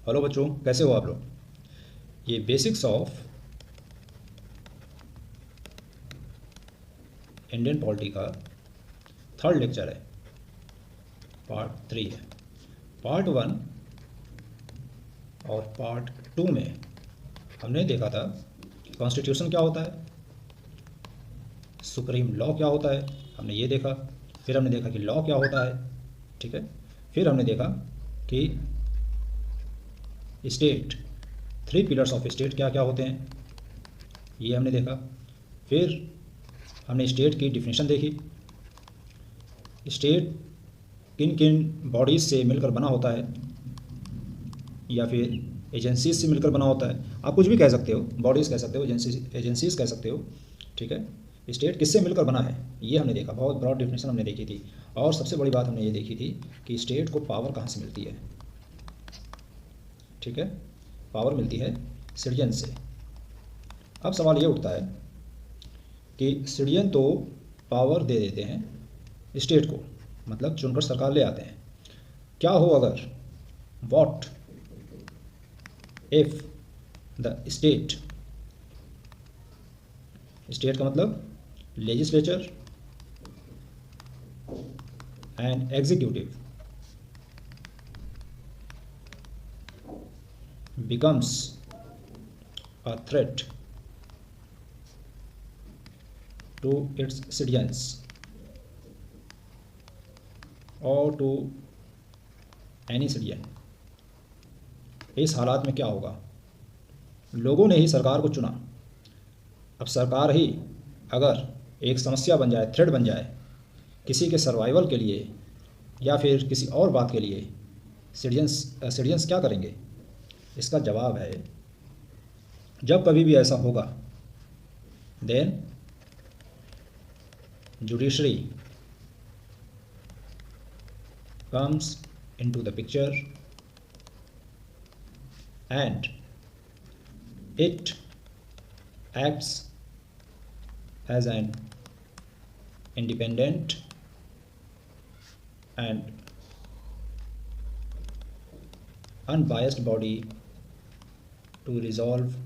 Hello बच्चों, कैसे हो आप लोग। ये बेसिक्स ऑफ इंडियन पॉलिटी का थर्ड लेक्चर है, पार्ट 3 है। पार्ट 1 और पार्ट 2 में हमने देखा था कि कॉन्स्टिट्यूशन क्या होता है, सुप्रीम लॉ क्या होता है, हमने ये देखा। फिर हमने देखा कि लॉ क्या होता है, ठीक है। फिर हमने देखा कि स्टेट, 3 पिलर्स ऑफ स्टेट क्या क्या होते हैं, ये हमने देखा। फिर हमने स्टेट की डिफिनेशन देखी। स्टेट किन किन बॉडीज़ से मिलकर बना होता है या फिर एजेंसीज से मिलकर बना होता है। आप कुछ भी कह सकते हो, बॉडीज़ कह सकते हो, एजेंसीज कह सकते हो, ठीक है। स्टेट किससे मिलकर बना है ये हमने देखा, बहुत ब्रॉड डेफिनेशन हमने देखी थी। और सबसे बड़ी बात हमने ये देखी थी कि स्टेट को पावर कहाँ से मिलती है, ठीक है। पावर मिलती है सिटीजन से। अब सवाल ये उठता है कि सिटीजन तो पावर दे देते हैं स्टेट को, मतलब चुनकर सरकार ले आते हैं। क्या हो अगर, what if the state, state का मतलब legislature and executive becomes a threat to its citizens or to any citizen। इस हालात में क्या होगा, लोगों ने ही सरकार को चुना। अब सरकार ही अगर एक समस्या बन जाए, थ्रेट बन जाए किसी के सर्वाइवल के लिए या फिर किसी और बात के लिए, सिटीजन्स क्या करेंगे। इसका जवाब है, जब कभी भी ऐसा होगा then judiciary comes into the picture and it acts as an independent and unbiased body to resolve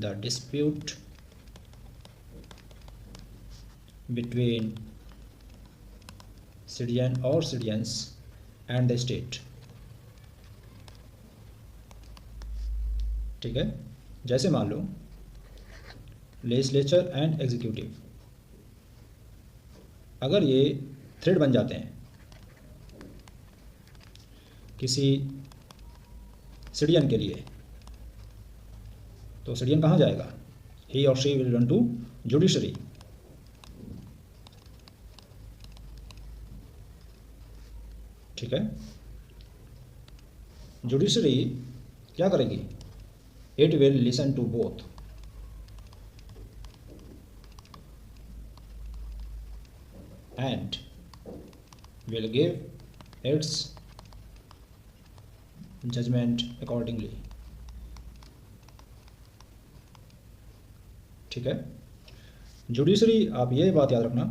the dispute between citizen or citizens and the state, ठीक है। जैसे मान लो लेजिस्लेचर एंड एग्जीक्यूटिव, अगर ये थ्रेड बन जाते हैं किसी सिटीजन के लिए, तो सिटीजन कहाँ जाएगा, ही और she will run to judiciary. ठीक है, जुडिशरी क्या करेगी, it will listen to both, and will give its judgement accordingly, ठीक है। जुडिशरी, आप ये बात याद रखना,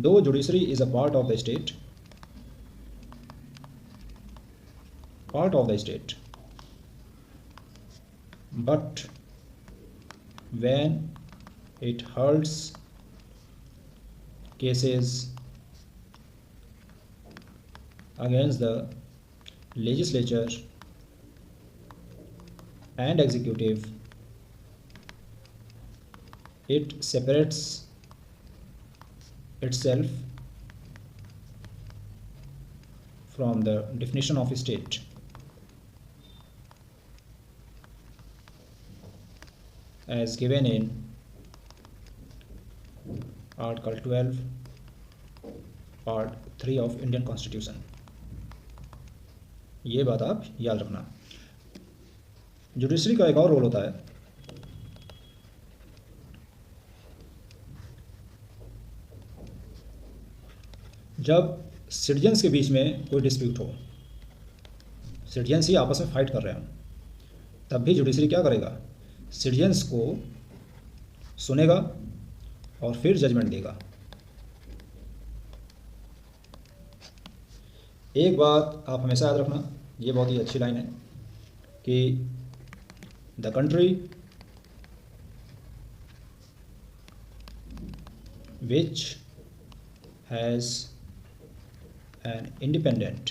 though judiciary is a part of the state, part of the state, but when it holds cases against the legislature and executive, it separates itself from the definition of state, as given in Article 12 Part 3 of Indian Constitution। ये बात आप याद रखना। Judiciary का एक और role होता है, जब सिटीजन्स के बीच में कोई डिस्प्यूट हो, सिटीजन्स ही आपस में फाइट कर रहे हैं, तब भी जुडिशरी क्या करेगा, सिटीजन्स को सुनेगा और फिर जजमेंट देगा। एक बात आप हमेशा याद रखना, ये बहुत ही अच्छी लाइन है कि the country which has an independent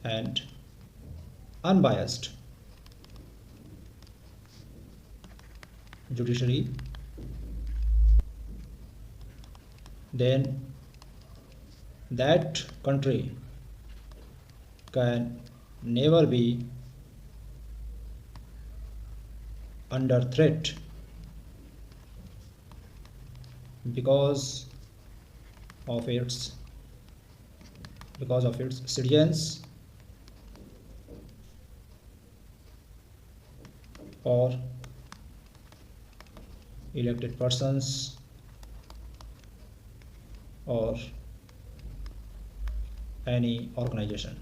and unbiased judiciary, then that country can never be under threat because of its citizens or elected persons or any organization।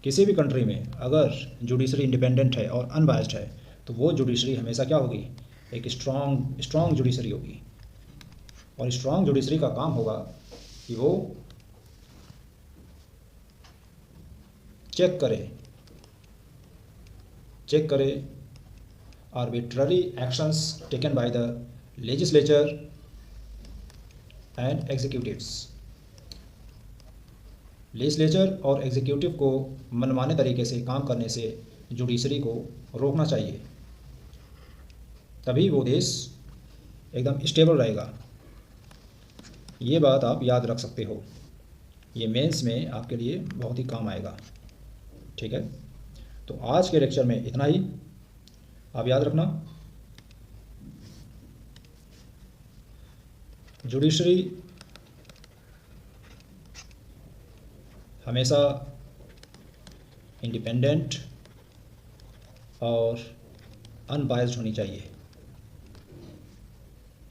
किसी भी कंट्री में अगर जुडिशरी इंडिपेंडेंट है और unbiased है तो वो judiciary हमेशा क्या होगी, एक स्ट्रॉन्ग जुडिशरी होगी। और स्ट्रॉन्ग जुडिशरी का काम होगा कि वो चेक करे arbitrary actions taken by the legislature and executives। Legislature और एग्जीक्यूटिव को मनमाने तरीके से काम करने से जुडिशरी को रोकना चाहिए, तभी वो देश एकदम स्टेबल रहेगा। ये बात आप याद रख सकते हो, ये मेंस में आपके लिए बहुत ही काम आएगा। ठीक है, तो आज के लेक्चर में इतना ही। आप याद रखना, जुडिशरी हमेशा इंडिपेंडेंट और अनबायस्ड होनी चाहिए।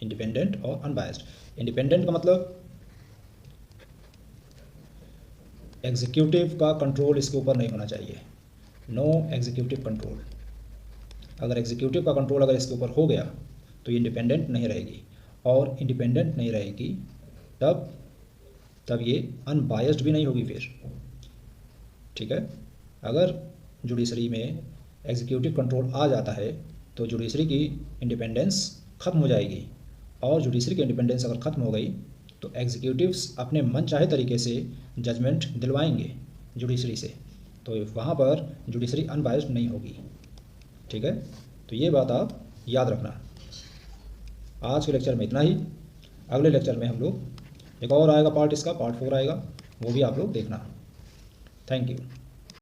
इंडिपेंडेंट और अनबायस्ड। इंडिपेंडेंट का मतलब एग्जीक्यूटिव का कंट्रोल इसके ऊपर नहीं होना चाहिए, नो एग्जीक्यूटिव कंट्रोल। अगर एग्जीक्यूटिव का कंट्रोल अगर इसके ऊपर हो गया तो ये इंडिपेंडेंट नहीं रहेगी, और इंडिपेंडेंट नहीं रहेगी तब ये अनबायस्ड भी नहीं होगी फिर। ठीक है, अगर जुडिशरी में एग्जीक्यूटिव कंट्रोल आ जाता है तो जुडिशरी की इंडिपेंडेंस ख़त्म हो जाएगी, और जुडिशरी की इंडिपेंडेंस अगर ख़त्म हो गई तो एग्जीक्यूटिव्स अपने मन चाहे तरीके से जजमेंट दिलवाएंगे जुडिशरी से, तो वहाँ पर जुडिशरी अनबायस्ड नहीं होगी। ठीक है, तो ये बात आप याद रखना। आज के लेक्चर में इतना ही। अगले लेक्चर में हम लोग एक और आएगा पार्ट, इसका पार्ट 4 आएगा, वो भी आप लोग देखना। Thank you.